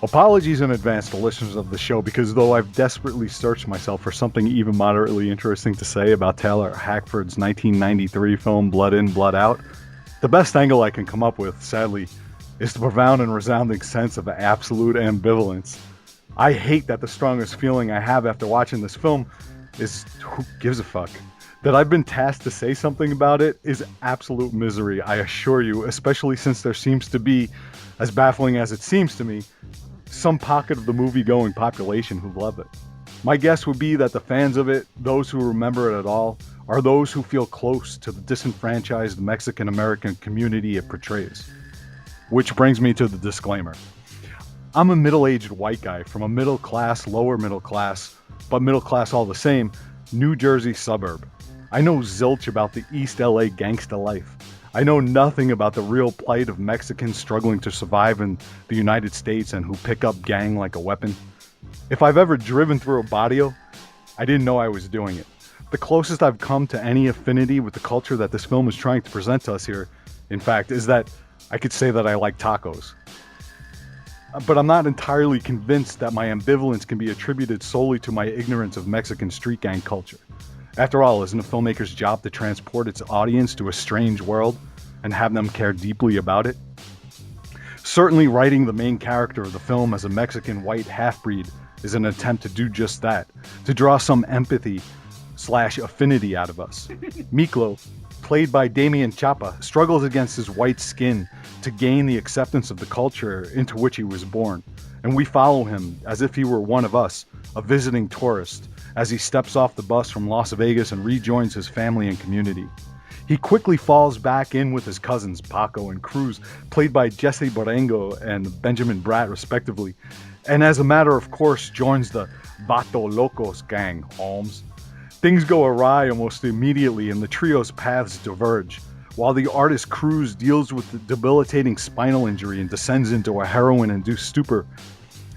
Apologies in advance to listeners of the show because though I've desperately searched myself for something even moderately interesting to say about Taylor Hackford's 1993 film Blood In, Blood Out, the best angle I can come up with, sadly, is the profound and resounding sense of absolute ambivalence. I hate that the strongest feeling I have after watching this film is who gives a fuck. That I've been tasked to say something about it is absolute misery, I assure you, especially since there seems to be, as baffling as it seems to me, some pocket of the movie-going population who love it. My guess would be that the fans of it, those who remember it at all, are those who feel close to the disenfranchised Mexican-American community it portrays. Which brings me to the disclaimer. I'm a middle-aged white guy from a middle-class, lower middle class, but middle class all the same, New Jersey suburb. I know zilch about the East LA gangsta life. I know nothing about the real plight of Mexicans struggling to survive in the United States and who pick up gang like a weapon. If I've ever driven through a barrio, I didn't know I was doing it. The closest I've come to any affinity with the culture that this film is trying to present to us here, in fact, is that I could say that I like tacos. But I'm not entirely convinced that my ambivalence can be attributed solely to my ignorance of Mexican street gang culture. After all, isn't a filmmaker's job to transport its audience to a strange world and have them care deeply about it? Certainly writing the main character of the film as a Mexican white half-breed is an attempt to do just that, to draw some empathy/affinity out of us. Miklo, played by Damian Chapa, struggles against his white skin to gain the acceptance of the culture into which he was born, and we follow him as if he were one of us, a visiting tourist, as he steps off the bus from Las Vegas and rejoins his family and community. He quickly falls back in with his cousins, Paco and Cruz, played by Jesse Borrego and Benjamin Bratt, respectively, and as a matter of course joins the Vato Locos gang, Holmes. Things go awry almost immediately and the trio's paths diverge. While the artist Cruz deals with the debilitating spinal injury and descends into a heroin-induced stupor,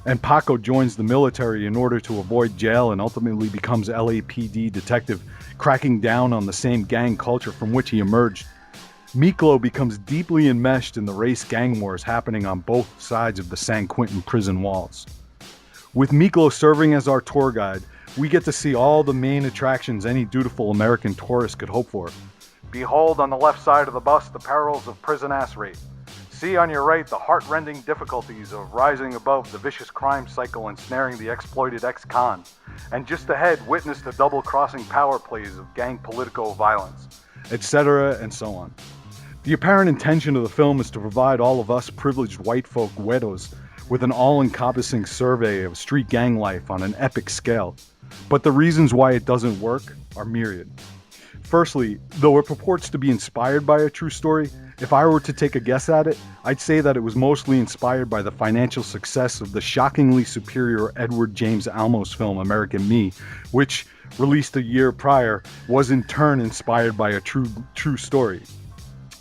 and Paco joins the military in order to avoid jail and ultimately becomes LAPD detective, cracking down on the same gang culture from which he emerged. Miklo becomes deeply enmeshed in the race gang wars happening on both sides of the San Quentin prison walls. With Miklo serving as our tour guide, we get to see all the main attractions any dutiful American tourist could hope for. Behold on the left side of the bus the perils of prison-ass rape. See on your right the heart-rending difficulties of rising above the vicious crime cycle ensnaring the exploited ex-con. And just ahead, witness the double-crossing power plays of gang political violence, etc. and so on. The apparent intention of the film is to provide all of us privileged white folk güeros with an all-encompassing survey of street gang life on an epic scale. But the reasons why it doesn't work are myriad. Firstly, though it purports to be inspired by a true story, if I were to take a guess at it, I'd say that it was mostly inspired by the financial success of the shockingly superior Edward James Olmos film American Me, which, released a year prior, was in turn inspired by a true story.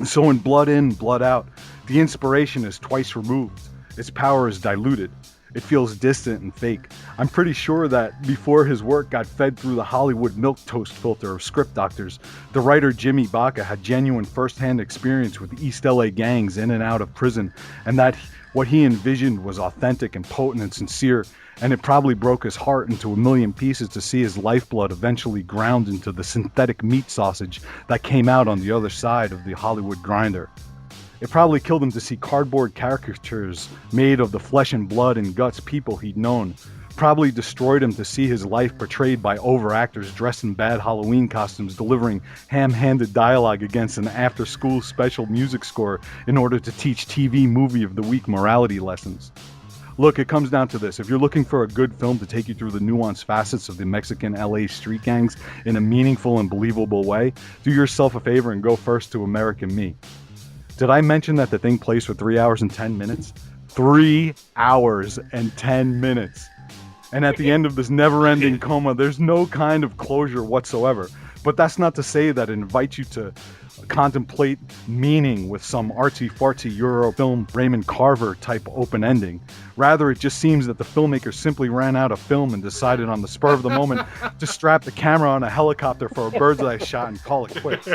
So in Blood In, Blood Out, the inspiration is twice removed. Its power is diluted. It feels distant and fake. I'm pretty sure that before his work got fed through the Hollywood milquetoast filter of script doctors, the writer Jimmy Baca had genuine first-hand experience with East LA gangs in and out of prison, and that what he envisioned was authentic and potent and sincere, and it probably broke his heart into a million pieces to see his lifeblood eventually ground into the synthetic meat sausage that came out on the other side of the Hollywood grinder. It probably killed him to see cardboard caricatures made of the flesh and blood and guts people he'd known. Probably destroyed him to see his life portrayed by overactors dressed in bad Halloween costumes delivering ham-handed dialogue against an after-school special music score in order to teach TV Movie of the Week morality lessons. Look, it comes down to this. If you're looking for a good film to take you through the nuanced facets of the Mexican LA street gangs in a meaningful and believable way, do yourself a favor and go first to American Me. Did I mention that the thing plays for 3 hours and 10 minutes? 3 hours and 10 minutes. And at the end of this never-ending coma, there's no kind of closure whatsoever. But that's not to say that it invites you to contemplate meaning with some artsy-fartsy Euro film Raymond Carver type open ending. Rather, it just seems that the filmmaker simply ran out of film and decided on the spur of the moment to strap the camera on a helicopter for a bird's eye shot and call it quits.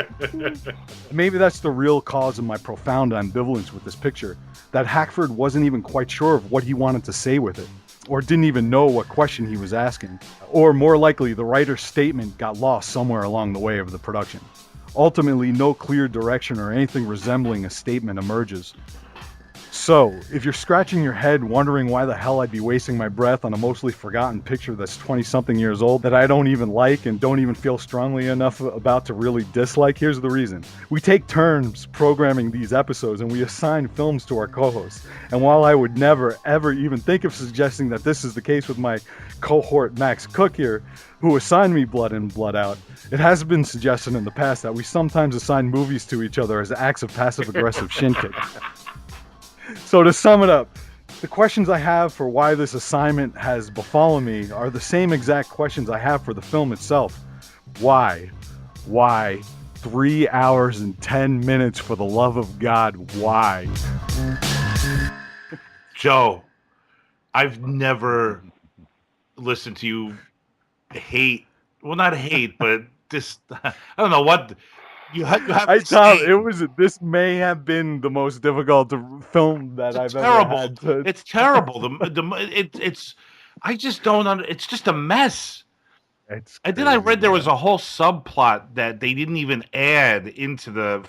Maybe that's the real cause of my profound ambivalence with this picture, that Hackford wasn't even quite sure of what he wanted to say with it, or didn't even know what question he was asking. Or more likely, the writer's statement got lost somewhere along the way of the production. Ultimately, no clear direction or anything resembling a statement emerges. So, if you're scratching your head wondering why the hell I'd be wasting my breath on a mostly forgotten picture that's 20-something years old that I don't even like and don't even feel strongly enough about to really dislike, here's the reason. We take turns programming these episodes and we assign films to our co-hosts. And while I would never, ever even think of suggesting that this is the case with my cohort Max Cook here, who assigned me Blood In, Blood Out, it has been suggested in the past that we sometimes assign movies to each other as acts of passive-aggressive shin kick. So to sum it up, the questions I have for why this assignment has befallen me are the same exact questions I have for the film itself. Why? Why? 3 hours and 10 minutes, for the love of God, why? Joe, I've never listened to you not hate, but just, I don't know what, you have this may have been the most difficult film that I've ever had to... It's terrible. I just don't it's just a mess. And then I read there was a whole subplot that they didn't even add into the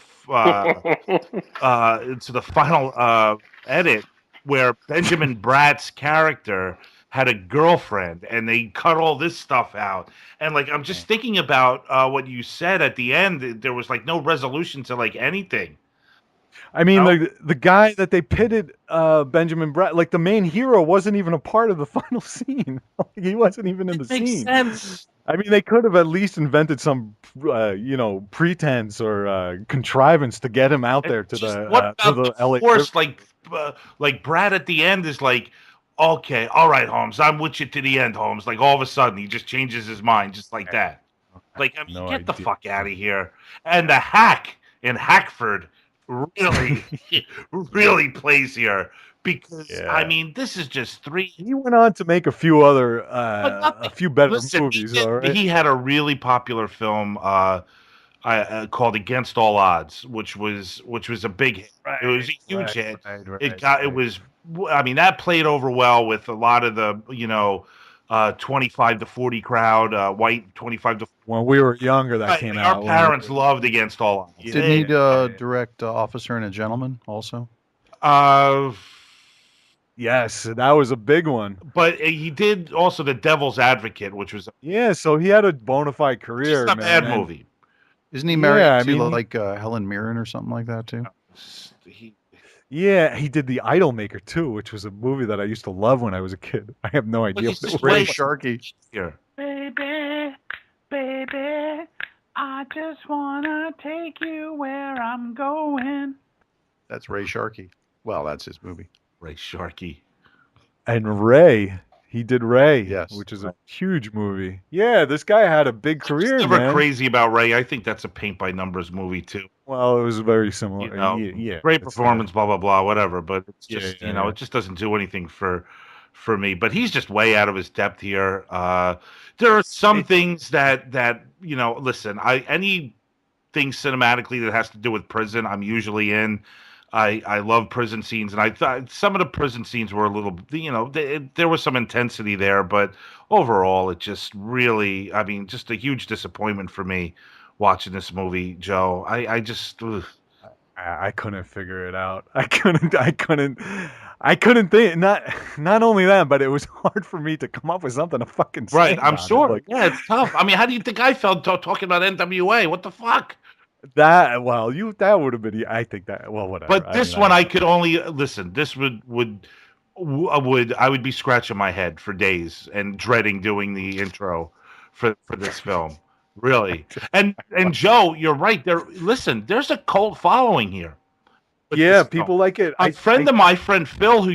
final edit, where Benjamin Bratt's character had a girlfriend, and they cut all this stuff out. And like, I'm just thinking about what you said at the end. There was like no resolution to like anything. I mean, the guy that they pitted, Benjamin Bratt, like the main hero, wasn't even a part of the final scene. He wasn't even in the scene. Makes sense. I mean, they could have at least invented some, pretense or contrivance to get him out there to the LA. Force, like Brad at the end is like, okay, all right, Holmes, I'm with you to the end, Holmes. Like all of a sudden, he just changes his mind, just like that. Like, I mean, get the fuck out of here. And the hack in Hackford really, really plays here. Because I mean, this is just three. He went on to make a few other, a few better movies. All right. He had a really popular film called Against All Odds, which was a big hit. Right, it was a huge hit. It was. I mean, that played over well with a lot of the 25 to 40 crowd, white 25 to. When we were younger, that came out. Our parents loved Against All Odds. Didn't he direct Officer and a Gentleman also? Yes, that was a big one. But he did also The Devil's Advocate, which was so he had a bona fide career. It's a bad movie. Isn't he married to Helen Mirren or something like that too? He did The Idolmaker too, which was a movie that I used to love when I was a kid. I have no idea. Ray Sharkey. Here. Baby, I just wanna take you where I'm going. That's Ray Sharkey. Well, that's his movie. Ray Sharkey. And Ray. He did Ray, yes, which is a huge movie. Yeah, this guy had a big career, I'm never crazy about Ray. I think that's a paint by numbers movie too. Well, it was very similar. Great performance, blah blah blah, whatever. But it's just it just doesn't do anything for me. But he's just way out of his depth here. There are some things that listen. Anything cinematically that has to do with prison, I'm usually in. I love prison scenes, and I thought some of the prison scenes were a little, there was some intensity there, but overall, it just really, I mean, just a huge disappointment for me watching this movie, Joe. I just, I couldn't figure it out. I couldn't think. Not only that, but it was hard for me to come up with something to fucking say. Right, I'm sure. It's tough. I mean, how do you think I felt talking about NWA? What the fuck? That would have been. I think that. Well, whatever. But this one, I could only listen. This would I would be scratching my head for days and dreading doing the intro for this film. Really. And Joe, you're right. There's a cult following here. Yeah, people like it. A friend of my friend Phil, who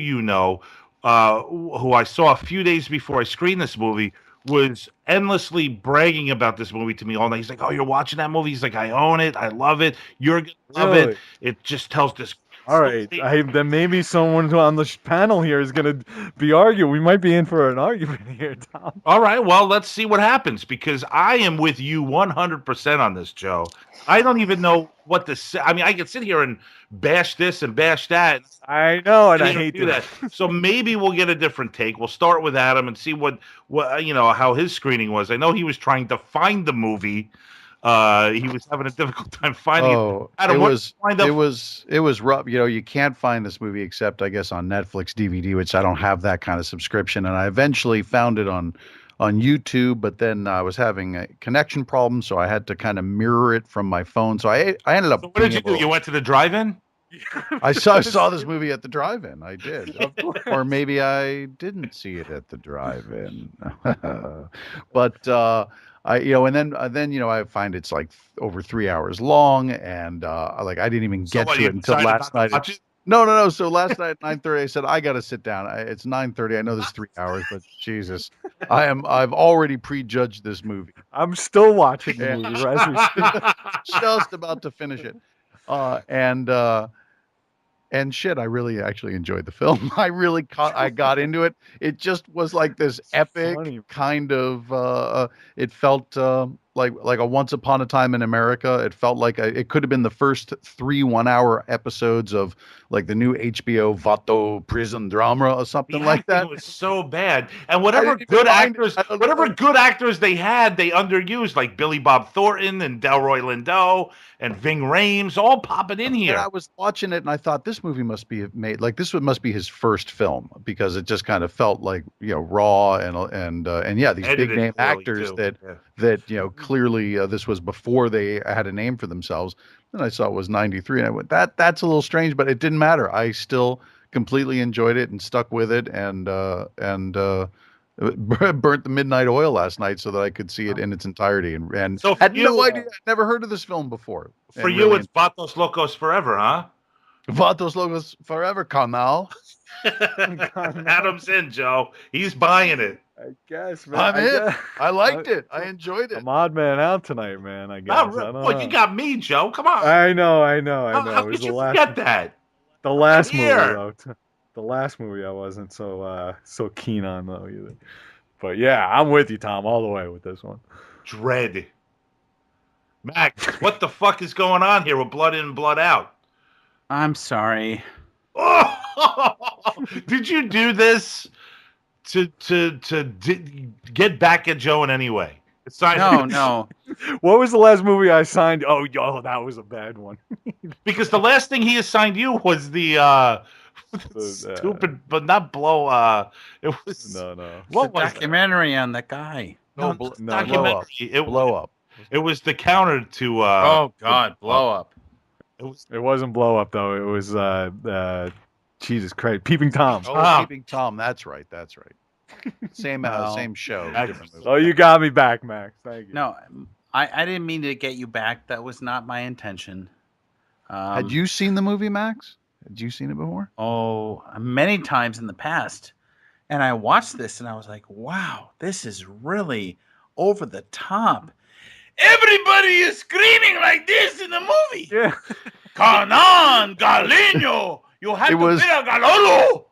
who I saw a few days before I screened this movie, was endlessly bragging about this movie to me all night. He's like, "Oh, you're watching that movie?" He's like, "I own it. I love it. You're gonna love it. It just tells this." All right, then maybe someone on the panel here is going to be arguing. We might be in for an argument here, Tom. All right, well, let's see what happens because I am with you 100% on this, Joe. I don't even know what to say. I mean, I could sit here and bash this and bash that. I know, and I hate do that. So maybe we'll get a different take. We'll start with Adam and see what how his screening was. I know he was trying to find the movie. He was having a difficult time finding it. Adam, it was rough. You know, you can't find this movie except I guess on Netflix DVD, which I don't have that kind of subscription. And I eventually found it on YouTube, but then I was having a connection problem, so I had to kind of mirror it from my phone. So I ended up. So what did you do? You went to the drive-in? I saw this movie at the drive-in. I did, or maybe I didn't see it at the drive-in. But and then I find it's like over 3 hours long, and like I didn't even get to it until last night. No. So last night at 9:30, I said I got to sit down. It's 9:30. I know there's 3 hours, but Jesus, I've already prejudged this movie. I'm still watching the movie as we speak. Just about to finish it, and shit, I really actually enjoyed the film. I got into it. It just was like this epic kind of. It felt like a Once Upon a Time in America. It felt like it could have been the first 3 1-hour episodes of like the new HBO Vato prison drama or something like that. It was so bad, and whatever good actors they had, they underused, like Billy Bob Thornton and Delroy Lindo and Ving Rhames, all popping in here. And I was watching it, and I thought this movie must be made like this must be his first film because it just kind of felt like raw and yeah, these big name actors that clearly this was before they had a name for themselves. And I saw it was 93, and I went, that's a little strange, but it didn't matter. I still completely enjoyed it and stuck with it, and burnt the midnight oil last night so that I could see it in its entirety. And so had no idea. I'd never heard of this film before. For you, really, it's Vatos Locos Forever, huh? Vatos Locos Forever, canal. Adam's in, Joe. He's buying it. I guess, man. I'm in. I liked it. I enjoyed it. I'm odd man out tonight, man. I guess. You got me, Joe. Come on. I know. How could you forget that? The last movie, though. The last movie I wasn't so keen on though either. But yeah, I'm with you, Tom, all the way with this one. Dread. Max, what the fuck is going on here with Blood In, Blood Out? I'm sorry. Oh, did you do this to get back at Joe in any way? No. What was the last movie I signed? Oh, that was a bad one. Because the last thing he assigned you was the stupid, but not blow. It was What was documentary on that guy? No, documentary. Blow Up. It was the counter to. Oh God, Blow Up. It wasn't Blow Up though. It was Jesus Christ, Peeping Tom. Oh, Peeping Tom. That's right. Same show. Different movie. Oh, you got me back, Max. Thank you. No, I didn't mean to get you back. That was not my intention. Had you seen the movie, Max? Had you seen it before? Oh, many times in the past. And I watched this and I was like, wow, this is really over the top. Everybody is screaming like this in the movie. Yeah. Canan, Galeno, you have to be a Galolo.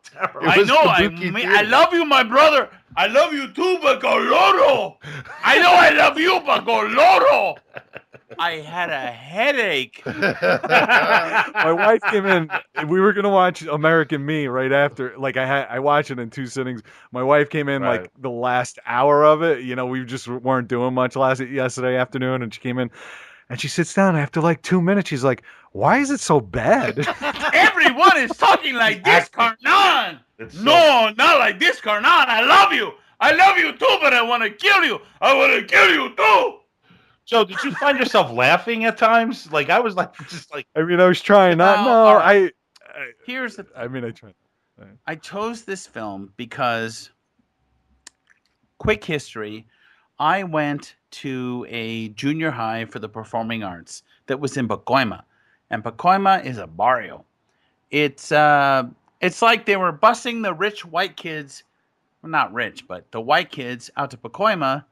I love you, my brother. I love you too, but Galoro. I know I love you, but Galoro. I had a headache. My wife came in. We were gonna watch American Me right after. Like I watched it in 2 sittings. My wife came in like the last hour of it. We just weren't doing much yesterday afternoon, and she came in, and she sits down after like 2 minutes. She's like, "Why is it so bad?" Everyone is talking like this, Carnan. No, not like this, Carnan. I love you. I love you too, but I want to kill you. I want to kill you too. Joe, did you find yourself laughing at times? Like I was like, just like. I mean, I was trying not. No, right. Here's the. I mean, I tried. I chose this film because. Quick history. I went to a junior high for the performing arts that was in Pacoima, and Pacoima is a barrio. It's like they were busing the rich white kids well, not rich, but the white kids out to Pacoima,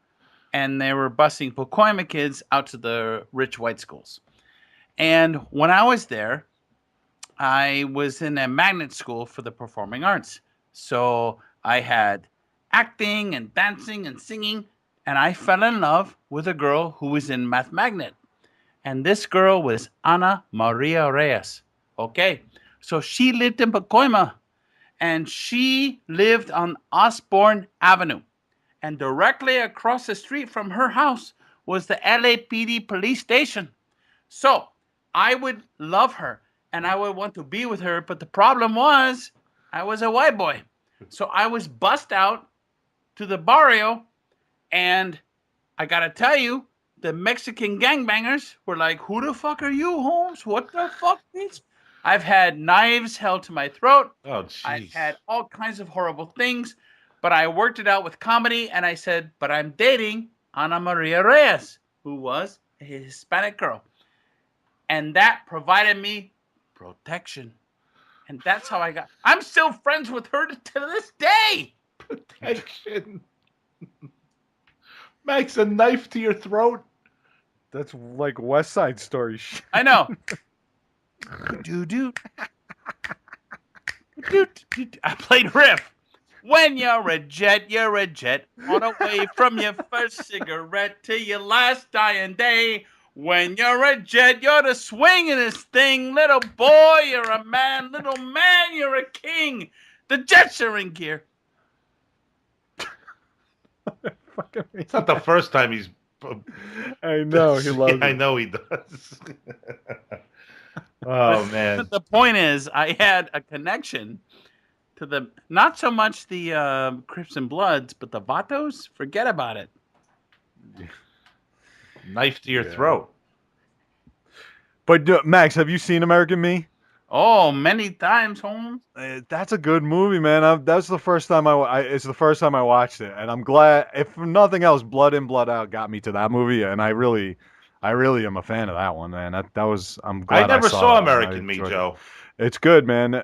and they were busing Pacoima kids out to the rich white schools. And when I was there, I was in a magnet school for the performing arts. So I had acting and dancing and singing, and I fell in love with a girl who was in Math Magnet. And this girl was Ana Maria Reyes. Okay, so she lived in Pacoima, and she lived on Osborne Avenue. And directly across the street from her house was the LAPD police station. So I would love her and I would want to be with her. But the problem was I was a white boy. So I was bussed out to the barrio. And I got to tell you, the Mexican gangbangers were like, who the fuck are you, Holmes? What the fuck, bitch? I've had knives held to my throat. Oh, jeez. I've had all kinds of horrible things. But I worked it out with comedy. And I said, but I'm dating Ana Maria Reyes, who was a Hispanic girl. And that provided me protection. And that's how I'm still friends with her to this day. Protection. Max, a knife to your throat. That's like West Side Story. I know. I played riff. When you're a jet on the way from your first cigarette to your last dying day. When you're a jet, you're the swingingest thing. Little boy, you're a man. Little man, you're a king. The jets are in gear. It's not the first time he's... I know, he loves it. I know he does. Oh, man. The point is, I had a connection to the, not so much the Crips and Bloods, but the Vatos. Forget about it. Knife to your throat. But Max, have you seen American Me? Oh, many times, Holmes. That's a good movie, man. That's the first time it's the first time I watched it, and I'm glad. If nothing else, Blood In, Blood Out got me to that movie, and I really am a fan of that one, man. I'm glad. I never saw that American Me, Joe. It's good, man.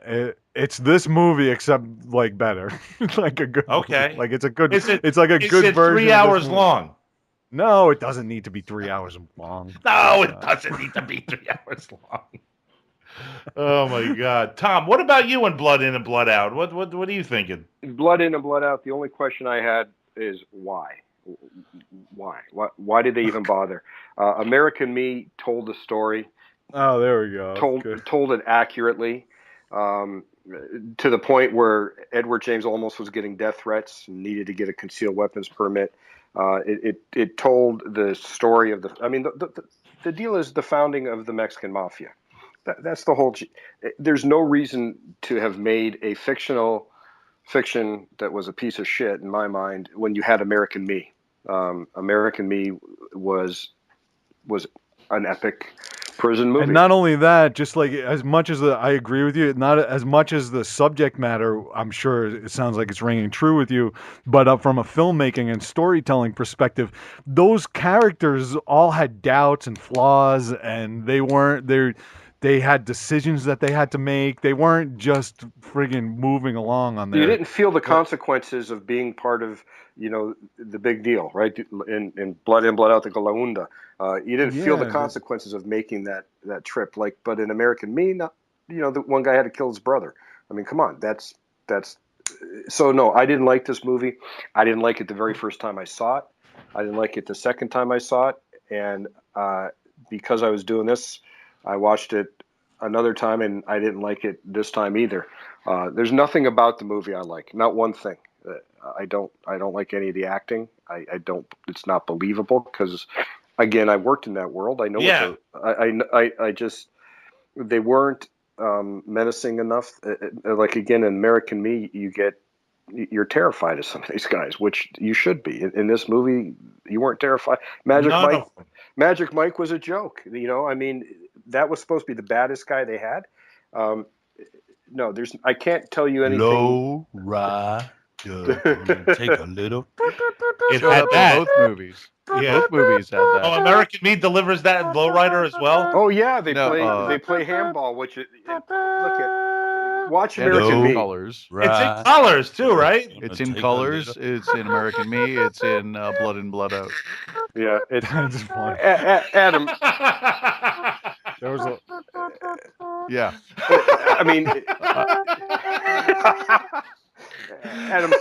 It's this movie, except like better, like a good. Okay. Movie. Like it's a good. Is it, it's like a is good it version. 3 hours long? No, it doesn't need to be 3 hours long. No, it doesn't need to be 3 hours long. Oh my God, Tom! What about you and Blood In and Blood Out? What are you thinking? Blood In and Blood Out. The only question I had is why? Why did they even bother? American Me told the story. Oh, there we go. Told it accurately, to the point where Edward James Olmos was getting death threats and needed to get a concealed weapons permit. It told the story of the deal is the founding of the Mexican mafia. That's the whole. There's no reason to have made a fiction that was a piece of shit in my mind when you had American Me. American Me was an epic prison movie. And not only that, just like as much as I agree with you, not as much as the subject matter, I'm sure it sounds like it's ringing true with you, but from a filmmaking and storytelling perspective, those characters all had doubts and flaws, and they had decisions that they had to make. They weren't just friggin' moving along on there. You didn't feel the consequences of being part of, the big deal, right? In Blood In, Blood Out, the Galaunda. You didn't feel the consequences of making that trip. But in American Me, the one guy had to kill his brother. I mean, come on, that's. So no, I didn't like this movie. I didn't like it the very first time I saw it. I didn't like it the second time I saw it, and because I was doing this, I watched it another time, and I didn't like it this time either. There's nothing about the movie I like. Not one thing. I don't like any of the acting. I don't. It's not believable because, again, I worked in that world. I know. Yeah. I just they weren't menacing enough. Like again, in American Me, you're terrified of some of these guys, which you should be. In this movie, you weren't terrified. Magic Mike was a joke. I mean, that was supposed to be the baddest guy they had. No, I can't tell you anything. Low ride. Take a little. It had that. Both movies. Yeah. Both movies had that. Oh, American Me delivers that in Lowrider as well. Oh yeah, they play handball, which look at watch American Me. Colors. It's in colors too, right? It's in colors. It's in American Me. It's in Blood In, Blood Out. Yeah, it's That's funny. Adam. There was a Yeah. I mean, Adam,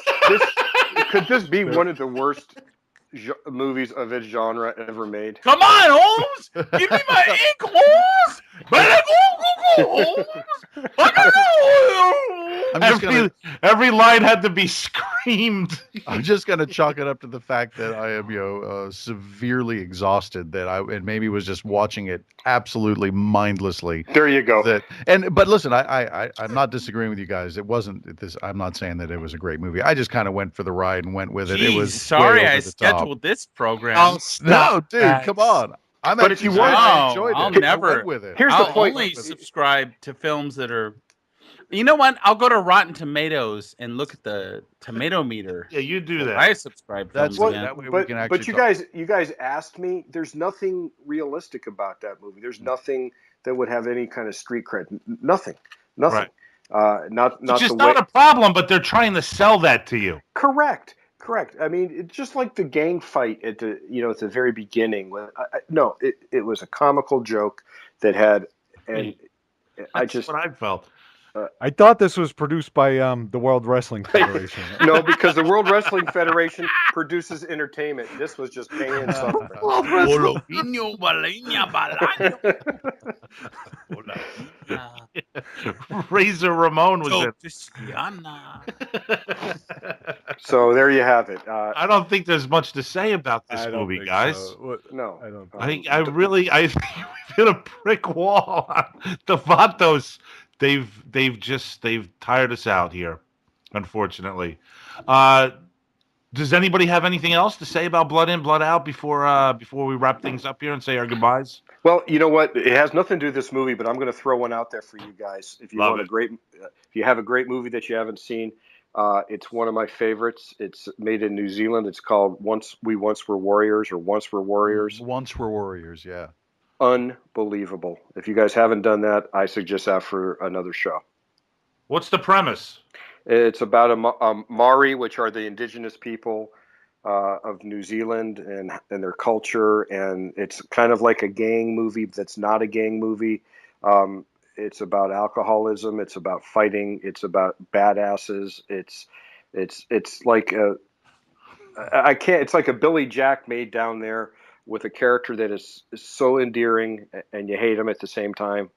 could this be one of the worst movies of its genre ever made? Come on, Holmes! Give me my ink, Holmes! Holmes! I'm just every line had to be screamed. I'm just gonna chalk it up to the fact that I am, severely exhausted. And maybe was just watching it absolutely mindlessly. There you go. But listen, I'm not disagreeing with you guys. It wasn't this. I'm not saying that it was a great movie. I just kind of went for the ride and went with it. It was sorry I scheduled this program. Oh, no, dude, come on. But if you want, I enjoyed it. I'll never went with it. Here's the point. I'll only subscribe to films that are. You know what? I'll go to Rotten Tomatoes and look at the tomato meter. Yeah, you do that. I subscribe. That's films what. again. That way we can actually. But you guys asked me. There's nothing realistic about that movie. There's nothing that would have any kind of street cred. Nothing. Right. Not Which is the not way. a problem, but they're trying to sell that to you. Correct. I mean, it's just like the gang fight at the very beginning. It was a comical joke that had, and That's what I felt. I thought this was produced by the World Wrestling Federation. No, because the World Wrestling Federation produces entertainment. This was just paying something. Razor Ramon was in. So there you have it. I don't think there's much to say about this movie, guys. So. No, I don't. I think we've hit a brick wall. The Vatos, they've tired us out here, unfortunately. Does anybody have anything else to say about Blood In, Blood Out before we wrap things up here and say our goodbyes? Well, you know what? It has nothing to do with this movie, but I'm going to throw one out there for you guys. If you if you have a great movie that you haven't seen, it's one of my favorites. It's made in New Zealand. It's called Once Were Warriors, or Once Were Warriors. Once Were Warriors, yeah. Unbelievable. If you guys haven't done that, I suggest that for another show. What's the premise? It's about a Maori, which are the indigenous people of New Zealand and their culture, and it's kind of like a gang movie that's not a gang movie. It's about alcoholism. It's about fighting. It's about badasses. It's like it's like a Billy Jack made down there with a character that is so endearing and you hate him at the same time.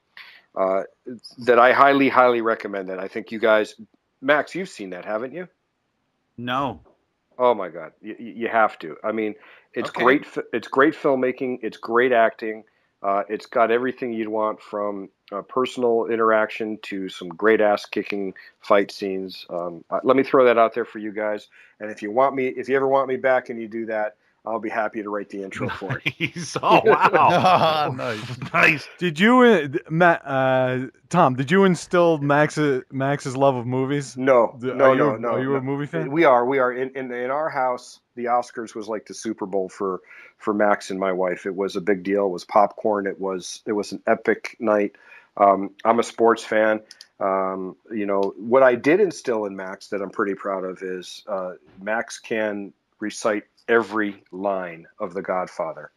That I highly, highly recommend that. I think you guys, Max, you've seen that, haven't you? No. Oh my God, you have to. I mean, it's Okay. great. It's great filmmaking. It's great acting. It's got everything you'd want, from personal interaction to some great ass kicking fight scenes. Let me throw that out there for you guys. And if you ever want me back and you do that, I'll be happy to write the intro for it. Oh wow! Nice. Nice. Did you, Tom? Did you instill Max's love of movies? No. Are you a movie fan? We are. In our house, the Oscars was like the Super Bowl for Max and my wife. It was a big deal. It was popcorn. It was an epic night. I'm a sports fan. What I did instill in Max that I'm pretty proud of is Max can recite every line of The Godfather.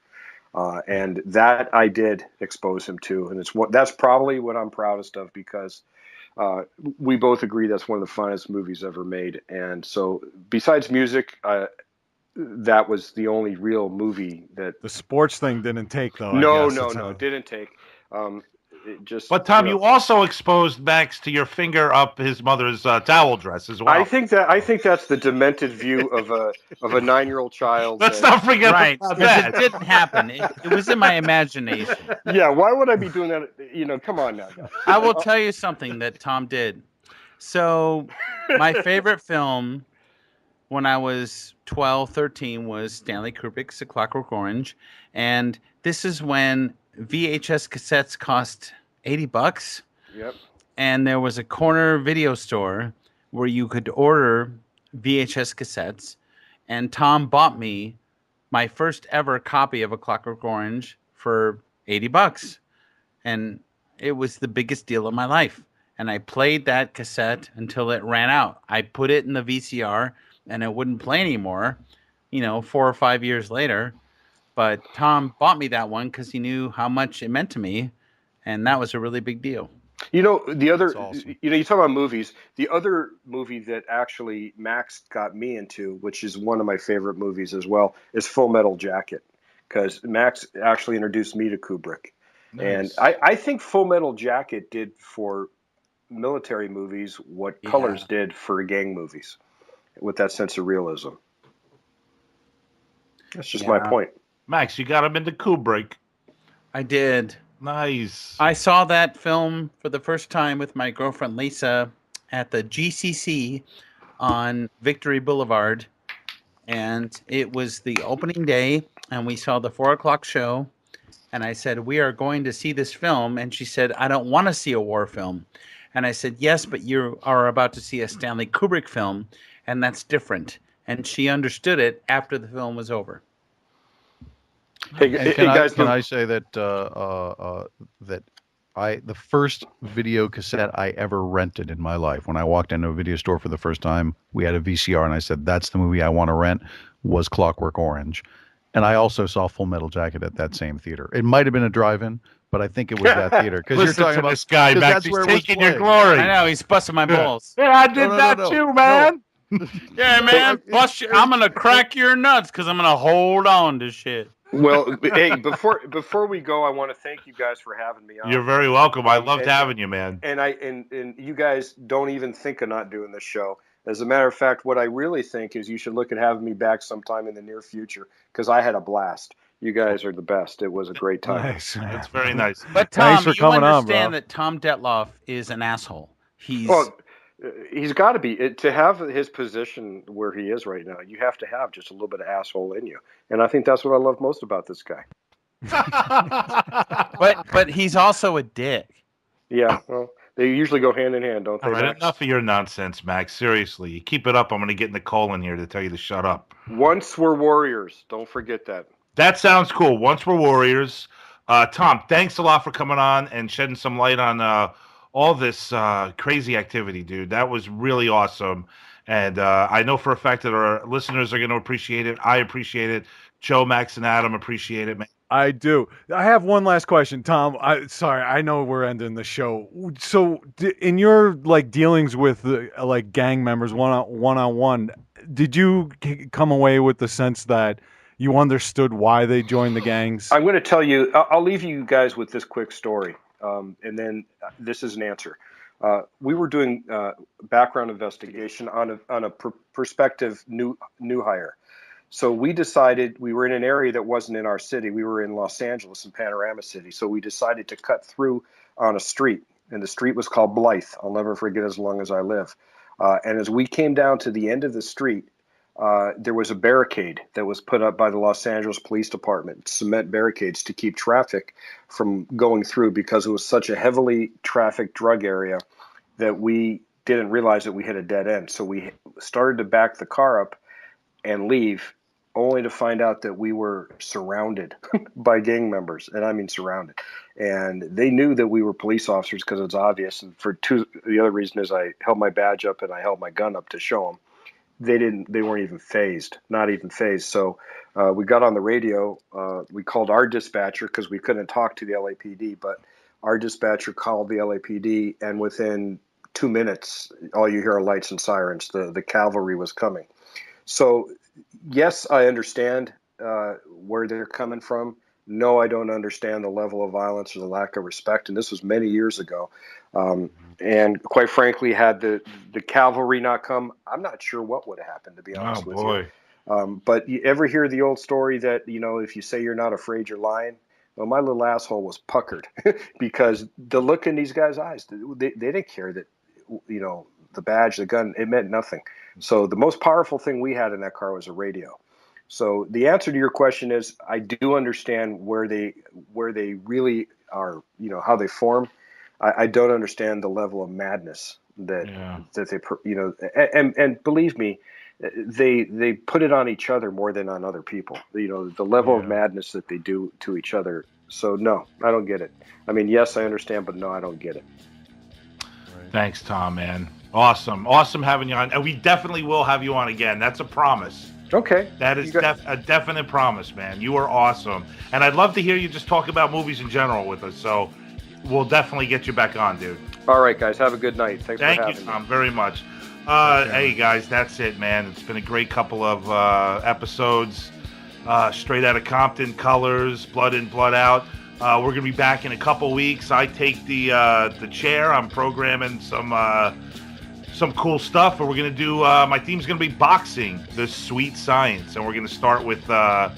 And that I did expose him to. And that's probably what I'm proudest of, because we both agree that's one of the finest movies ever made. And so besides music, that was the only real movie that... The sports thing didn't take, though. No, it didn't take. But Tom, you also exposed Max to your finger up his mother's towel dress as well. I think that's the demented view of a 9-year-old child. Let's not forget Because that. it didn't happen. It was in my imagination. Yeah, why would I be doing that? Come on now. I will tell you something that Tom did. So my favorite film when I was 12, 13 was Stanley Kubrick's A Clockwork Orange. And this is when VHS cassettes cost $80. Yep. And there was a corner video store where you could order VHS cassettes. And Tom bought me my first ever copy of A Clockwork Orange for $80. And it was the biggest deal of my life. and I played that cassette until it ran out. I put it in the VCR, and it wouldn't play anymore, 4 or 5 years later. But Tom bought me that one because he knew how much it meant to me, and that was a really big deal. The other, awesome. you talk about movies. The other movie that actually Max got me into, which is one of my favorite movies as well, is Full Metal Jacket, because Max actually introduced me to Kubrick. Nice. And I think Full Metal Jacket did for military movies what Colors did for gang movies, with that sense of realism. That's just my point. Max, you got him into Kubrick. I did. Nice. I saw that film for the first time with my girlfriend Lisa at the GCC on Victory Boulevard. And it was the opening day, and we saw the 4:00 show. And I said, we are going to see this film. And she said, I don't want to see a war film. And I said, yes, but you are about to see a Stanley Kubrick film, and that's different. And she understood it after the film was over. Can I say that the first video cassette I ever rented in my life, when I walked into a video store for the first time, we had a VCR, and I said, that's the movie I want to rent, was Clockwork Orange. And I also saw Full Metal Jacket at that same theater. It might have been a drive-in, but I think it was that theater. Because you're talking about this guy, Max. He's taking your glory. I know, he's busting my balls. Yeah, I did that too, man. Yeah, man. I'm going to crack your nuts because I'm going to hold on to shit. Well, hey, before we go, I want to thank you guys for having me on. You're very welcome. I loved having you, man. And you guys don't even think of not doing this show. As a matter of fact, what I really think is you should look at having me back sometime in the near future, because I had a blast. You guys are the best. It was a great time. Nice. That's very nice. But Tom, you understand that Tom Detloff is an asshole. He's got to be. To have his position where he is right now, you have to have just a little bit of asshole in you. And I think that's what I love most about this guy. but he's also a dick. Yeah, well, they usually go hand in hand, don't they? All right, Max? Enough of your nonsense, Max. Seriously, you keep it up. I'm going to get Nicole in here to tell you to shut up. Once we're warriors. Don't forget that. That sounds cool. Once we're warriors. Tom, thanks a lot for coming on and shedding some light on all this crazy activity, dude. That was really awesome. And I know for a fact that our listeners are going to appreciate it. I appreciate it. Joe, Max, and Adam appreciate it, man. I do. I have one last question, Tom. Sorry, I know we're ending the show. So, in your dealings with gang members one-on-one, did you come away with the sense that you understood why they joined the gangs? I'm going to tell you. I'll leave you guys with this quick story, and then this is an answer. We were doing background investigation on a prospective new hire. So we decided, we were in an area that wasn't in our city. We were in Los Angeles in Panorama City. So we decided to cut through on a street, and the street was called Blythe. I'll never forget as long as I live. And as we came down to the end of the street, there was a barricade that was put up by the Los Angeles Police Department, cement barricades to keep traffic from going through, because it was such a heavily trafficked drug area that we didn't realize that we hit a dead end. So we started to back the car up and leave, only to find out that we were surrounded by gang members, and I mean surrounded. And they knew that we were police officers because it's obvious. And the other reason is I held my badge up and I held my gun up to show them. They weren't even phased, not even phased. So we got on the radio. We called our dispatcher because we couldn't talk to the LAPD, but our dispatcher called the LAPD, and within 2 minutes, all you hear are lights and sirens. The cavalry was coming. So, yes, I understand where they're coming from. No, I don't understand the level of violence or the lack of respect. And this was many years ago. And quite frankly, had the cavalry not come, I'm not sure what would have happened, to be honest with you. But you ever hear the old story that, if you say you're not afraid, you're lying? Well, my little asshole was puckered because the look in these guys' eyes, they didn't care that, the badge, the gun, it meant nothing. So the most powerful thing we had in that car was a radio. So the answer to your question is, I do understand where they really are, how they form. I don't understand the level of madness that they, and believe me, they put it on each other more than on other people. The level of madness that they do to each other. So no, I don't get it. I mean, yes, I understand, but no, I don't get it. Thanks, Tom, man. Awesome having you on, and we definitely will have you on again. That's a promise. Okay. That is a definite promise, man. You are awesome, and I'd love to hear you just talk about movies in general with us. So we'll definitely get you back on, dude. All right, guys. Have a good night. Thank you, Tom, very much. Hey, guys, that's it, man. It's been a great couple of episodes. Straight Outta Compton, Colors, Blood In, Blood Out. We're going to be back in a couple weeks. I take the chair. I'm programming some cool stuff. And we're going to do, my theme's going to be boxing, the sweet science. And we're going to start with the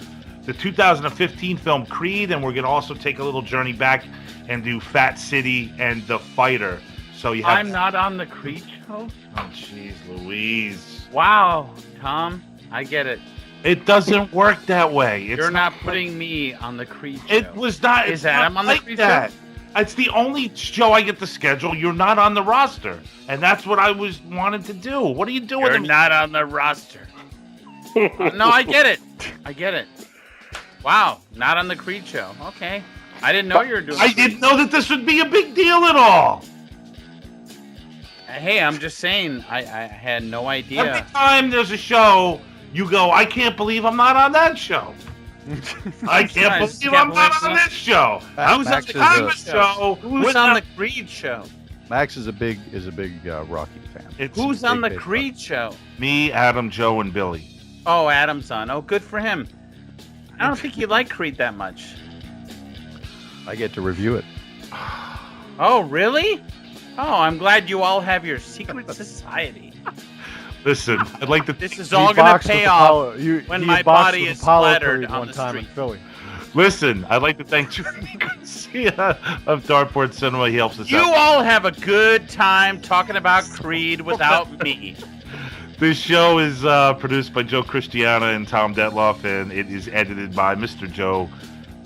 2015 film Creed. And we're going to also take a little journey back and do Fat City and The Fighter. So you have. I'm not on the Creed show? Oh, jeez, Louise. Wow, Tom, I get it. It doesn't work that way. You're not putting me on the Creed show. It was not. Is Adam on the Creed show? It's the only show I get to schedule. You're not on the roster, and that's what I wanted to do. What are you doing? You're not on the roster. No, I get it. Wow, not on the Creed show. Okay, I didn't know you were doing. I didn't know that this would be a big deal at all. Hey, I'm just saying. I had no idea. Every time there's a show, you go, I can't believe I'm not on that show. I can't believe I'm not on this show. I was on the Congress show. Who's on the Creed show? Max is a big Rocky fan. Who's on the Creed show? Me, Adam, Joe, and Billy. Oh, Adam's on. Oh, good for him. I don't think you like Creed that much. I get to review it. Oh, really? Oh, I'm glad you all have your secret society. Listen, I'd like to. This is all going to pay off when my body is splattered on the street. Listen, I'd like to thank Julian Garcia of Dartboard Cinema. He helps us out. You all have a good time talking about Creed without me. This show is produced by Joe Christiana and Tom Detloff, and it is edited by Mr. Joe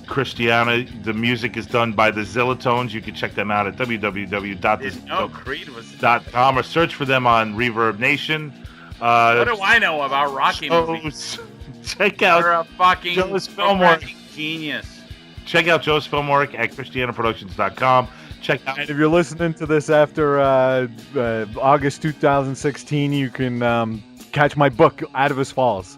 Christiana. The music is done by the Zillatones. You can check them out at www.thezillatones.com or search for them on Reverb Nation. What do I know about Rocky movies? Check out You're a fucking Joe's Filmwork. Genius. Check out Joe's Filmwork at ChristianaProductions.com. Check out. And if you're listening to this after August 2016, you can catch my book, Atavist Falls.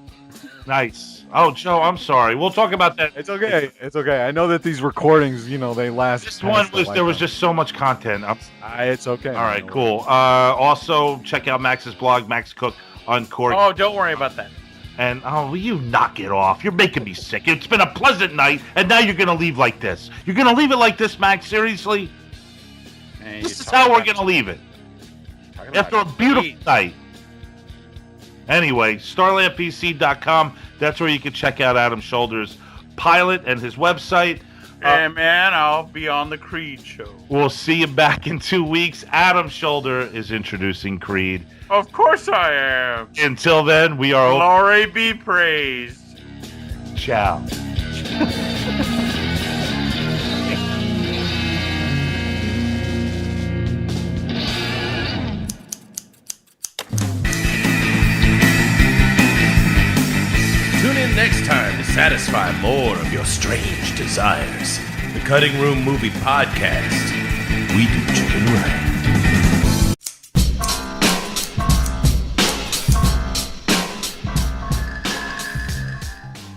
Nice. Oh, Joe, I'm sorry. We'll talk about that. It's okay. It's okay. I know that these recordings, they last. This one there was just so much content. It's okay. All right, cool. Also, check out Max's blog, Max Cook Uncorked. Oh, don't worry about that. And will you knock it off? You're making me sick. It's been a pleasant night, and now you're gonna leave like this. You're gonna leave it like this, Max? Seriously? Hey, this is how we're gonna leave it. After a beautiful night. Anyway, StarlandPC.com. That's where you can check out Adam Shoulder's pilot and his website. Hey, man, I'll be on the Creed show. We'll see you back in 2 weeks. Adam Shoulder is introducing Creed. Of course I am. Until then, we are... Glory be praised. Ciao. Tune in next time to satisfy more of your strange desires. The Cutting Room Movie Podcast. We do chicken right.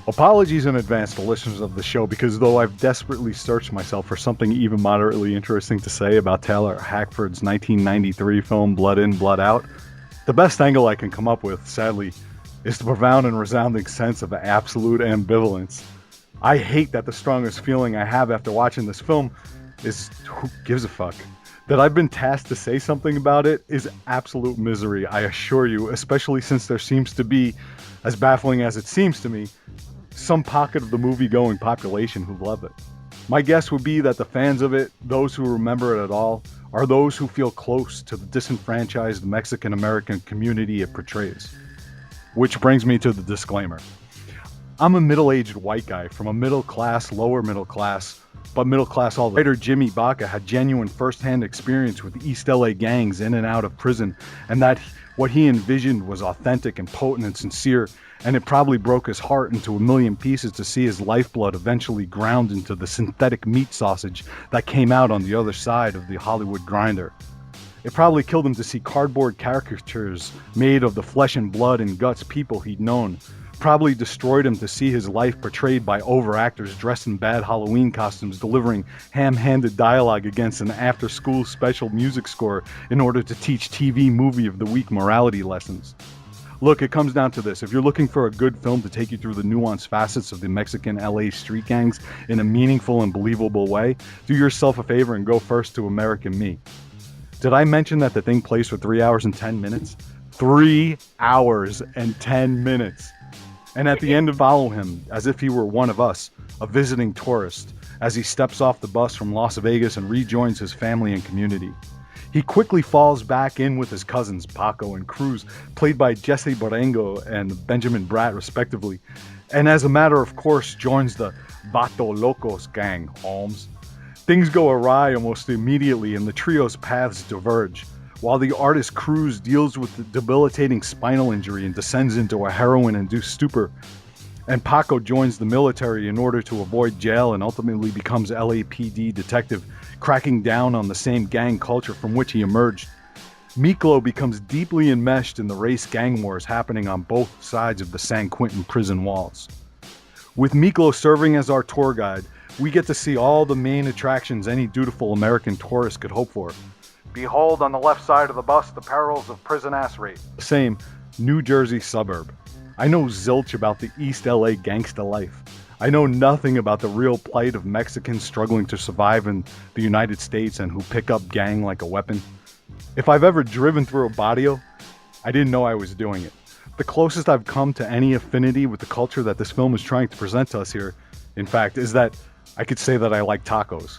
Apologies in advance to listeners of the show, because though I've desperately searched myself for something even moderately interesting to say about Taylor Hackford's 1993 film Blood In, Blood Out, the best angle I can come up with, sadly, is the profound and resounding sense of absolute ambivalence. I hate that the strongest feeling I have after watching this film is who gives a fuck. That I've been tasked to say something about it is absolute misery, I assure you, especially since there seems to be, as baffling as it seems to me, some pocket of the movie-going population who love it. My guess would be that the fans of it, those who remember it at all, are those who feel close to the disenfranchised Mexican-American community it portrays. Which brings me to the disclaimer. I'm a middle-aged white guy from a middle-class, lower middle-class, but middle-class all the way. Writer Jimmy Baca had genuine first-hand experience with East LA gangs in and out of prison, and that what he envisioned was authentic and potent and sincere, and it probably broke his heart into a million pieces to see his lifeblood eventually ground into the synthetic meat sausage that came out on the other side of the Hollywood grinder. It probably killed him to see cardboard caricatures made of the flesh and blood and guts people he'd known. Probably destroyed him to see his life portrayed by overactors dressed in bad Halloween costumes delivering ham-handed dialogue against an after-school special music score in order to teach TV movie of the week morality lessons. Look, it comes down to this. If you're looking for a good film to take you through the nuanced facets of the Mexican LA street gangs in a meaningful and believable way, do yourself a favor and go first to American Me. Did I mention that the thing plays for 3 hours and 10 minutes? 3 hours and 10 minutes. And at the end, follow him as if he were one of us, a visiting tourist, as he steps off the bus from Las Vegas and rejoins his family and community. He quickly falls back in with his cousins, Paco and Cruz, played by Jesse Borrego and Benjamin Bratt, respectively, and as a matter of course, joins the Vato Locos gang, Holmes. Things go awry almost immediately and the trio's paths diverge. While the artist Cruz deals with the debilitating spinal injury and descends into a heroin-induced stupor, and Paco joins the military in order to avoid jail and ultimately becomes LAPD detective, cracking down on the same gang culture from which he emerged. Miklo becomes deeply enmeshed in the race gang wars happening on both sides of the San Quentin prison walls. With Miklo serving as our tour guide, we get to see all the main attractions any dutiful American tourist could hope for. Behold on the left side of the bus the perils of prison-ass rape. Same New Jersey suburb. I know zilch about the East LA gangsta life. I know nothing about the real plight of Mexicans struggling to survive in the United States and who pick up gang like a weapon. If I've ever driven through a barrio, I didn't know I was doing it. The closest I've come to any affinity with the culture that this film is trying to present to us here, in fact, is that I could say that I like tacos.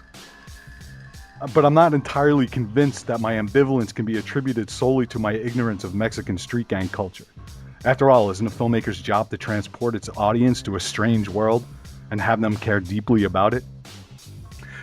But I'm not entirely convinced that my ambivalence can be attributed solely to my ignorance of Mexican street gang culture. After all, isn't a filmmaker's job to transport its audience to a strange world and have them care deeply about it?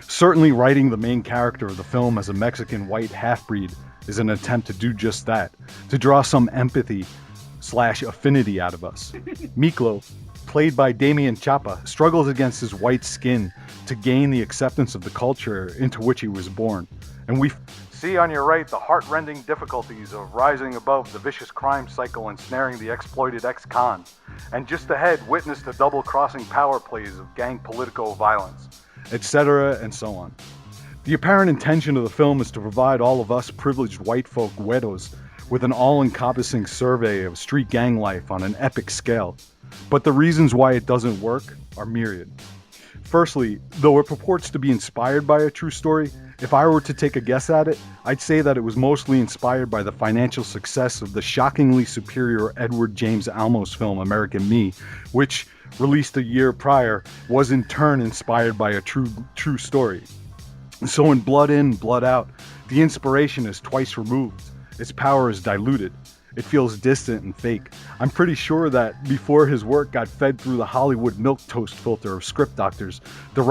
Certainly writing the main character of the film as a Mexican white half-breed is an attempt to do just that, to draw some empathy/affinity out of us. Miklo, played by Damian Chapa, struggles against his white skin to gain the acceptance of the culture into which he was born. And we see on your right the heart-rending difficulties of rising above the vicious crime cycle ensnaring the exploited ex-con. And just ahead, witness the double-crossing power plays of gang political violence, etc. and so on. The apparent intention of the film is to provide all of us privileged white folk güeros with an all-encompassing survey of street gang life on an epic scale. But the reasons why it doesn't work are myriad. Firstly, though it purports to be inspired by a true story, if I were to take a guess at it, I'd say that it was mostly inspired by the financial success of the shockingly superior Edward James Olmos film American Me, which, released a year prior, was in turn inspired by a true story. So in Blood In, Blood Out, the inspiration is twice removed. Its power is diluted. It feels distant and fake. I'm pretty sure that before his work got fed through the Hollywood milquetoast filter of script doctors, the